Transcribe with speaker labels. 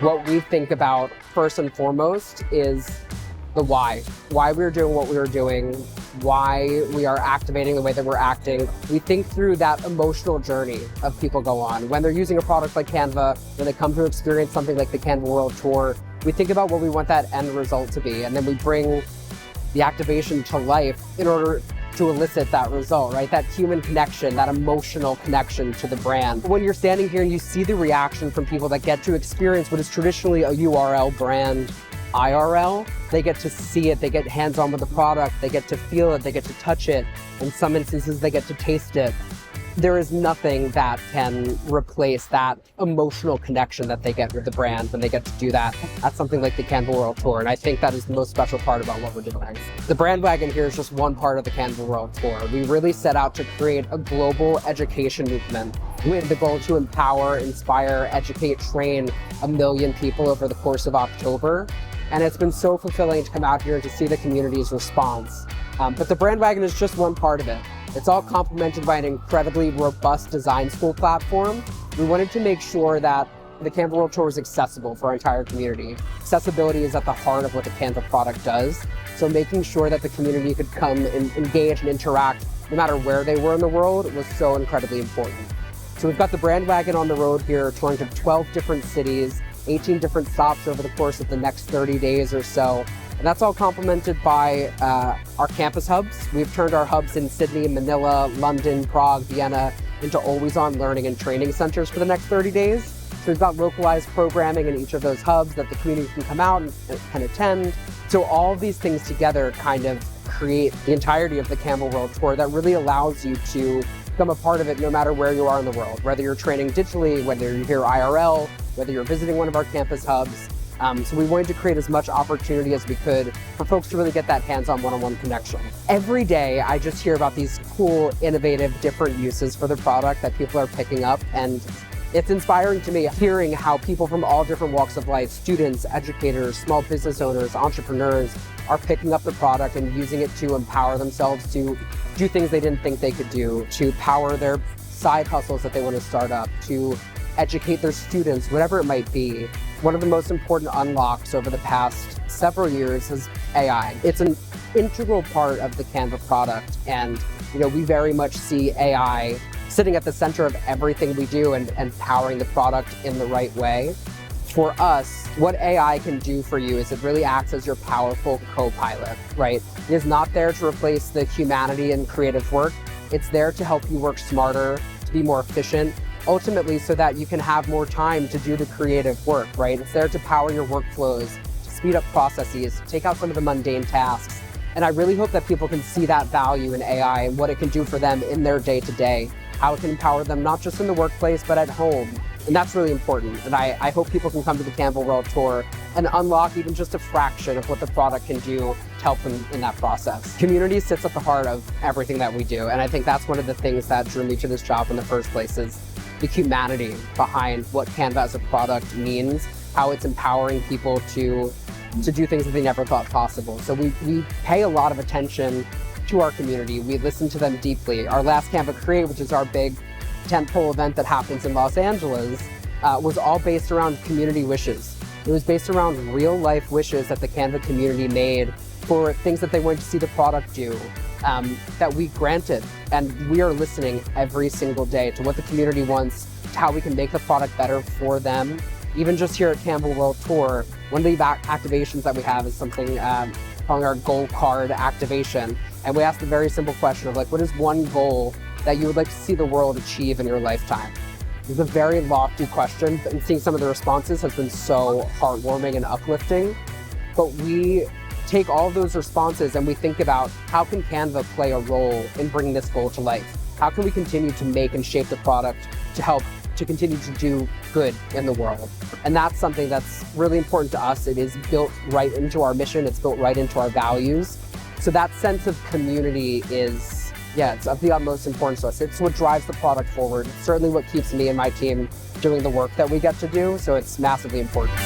Speaker 1: What we think about first and foremost is the why we're doing what we are doing, why we are activating the way that we're acting. We think through that emotional journey of people go on. When they're using a product like Canva, when they come to experience something like the Canva World Tour, we think about what we want that end result to be, and then we bring the activation to life in order to elicit that result, right? That human connection, that emotional connection to the brand. When you're standing here and you see the reaction from people that get to experience what is traditionally a URL brand IRL, they get to see it, they get hands-on with the product, they get to feel it, they get to touch it. In some instances, they get to taste it. There is nothing that can replace that emotional connection that they get with the brand when they get to do that at something like the Canva World Tour. And I think that is the most special part about what we're doing. The brand wagon here is just one part of the Canva World Tour. We really set out to create a global education movement with the goal to empower, inspire, educate, train 1 million people over the course of October. And it's been so fulfilling to come out here and to see the community's response. But the brand wagon is just one part of it. It's all complemented by an incredibly robust design school platform. We wanted to make sure that the Canva World Tour is accessible for our entire community. Accessibility is at the heart of what the Canva product does. So making sure that the community could come and engage and interact no matter where they were in the world was so incredibly important. So we've got the brand wagon on the road here, touring to 12 different cities, 18 different stops over the course of the next 30 days or so. And that's all complemented by our campus hubs. We've turned our hubs in Sydney, Manila, London, Prague, Vienna into always-on learning and training centers for the next 30 days. So we've got localized programming in each of those hubs that the community can come out and can attend. So all of these things together kind of create the entirety of the Canva World Tour that really allows you to become a part of it no matter where you are in the world, whether you're training digitally, whether you're here IRL, whether you're visiting one of our campus hubs. So we wanted to create as much opportunity as we could for folks to really get that hands-on one-on-one connection. Every day, I just hear about these cool, innovative, different uses for the product that people are picking up. And it's inspiring to me hearing how people from all different walks of life, students, educators, small business owners, entrepreneurs, are picking up the product and using it to empower themselves to do things they didn't think they could do, to power their side hustles that they want to start up, to educate their students, whatever it might be. One of the most important unlocks over the past several years is AI. It's an integral part of the Canva product, and we very much see AI sitting at the center of everything we do and powering the product in the right way. For us, what AI can do for you is it really acts as your powerful co-pilot, right? It is not there to replace the humanity in creative work. It's there to help you work smarter, to be more efficient, ultimately so that you can have more time to do the creative work, right? It's there to power your workflows, to speed up processes, to take out some of the mundane tasks. And I really hope that people can see that value in AI and what it can do for them in their day-to-day, how it can empower them not just in the workplace, but at home. And that's really important. And I hope people can come to the Canva World Tour and unlock even just a fraction of what the product can do to help them in that process. Community sits at the heart of everything that we do. And I think that's one of the things that drew me to this job in the first place is the humanity behind what Canva as a product means, how it's empowering people to do things that they never thought possible. So we pay a lot of attention to our community. We listen to them deeply. Our last Canva Create, which is our big tentpole event that happens in Los Angeles, was all based around community wishes. It was based around real life wishes that the Canva community made for things that they wanted to see the product do, that we granted. And we are listening every single day to what the community wants, to how we can make the product better for them. Even just here at Canva World Tour, one of the activations that we have is something calling our goal card activation. And we ask the very simple question of what is one goal that you would like to see the world achieve in your lifetime? It's a very lofty question, and seeing some of the responses has been so heartwarming and uplifting. But we take all of those responses and we think about how can Canva play a role in bringing this goal to life? How can we continue to make and shape the product to help to continue to do good in the world? And that's something that's really important to us. It is built right into our mission. It's built right into our values. So that sense of community is, it's of the utmost importance to us. It's what drives the product forward. It's certainly what keeps me and my team doing the work that we get to do. So it's massively important.